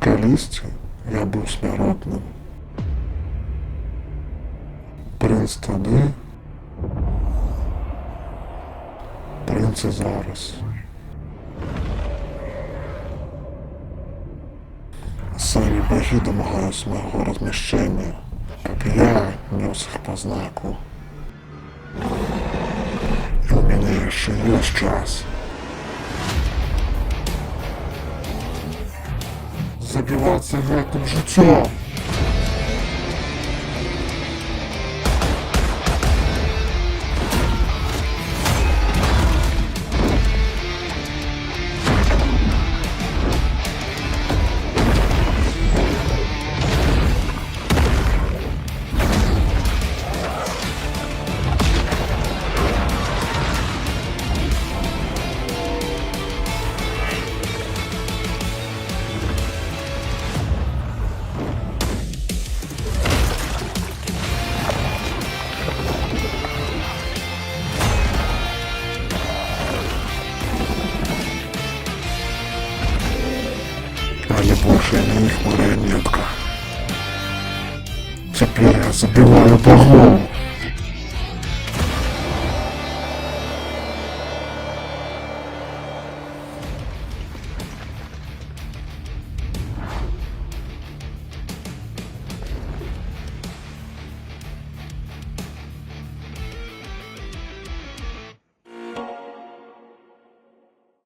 Колись я був смиротним. Принц тоді, принц і зараз. Сами боги домогаются моего размещения, как я нес их по знаку. И у меня еще есть час. Забиваться в этом житьем. Але больше не их марионетка. Теперь я забиваю богов.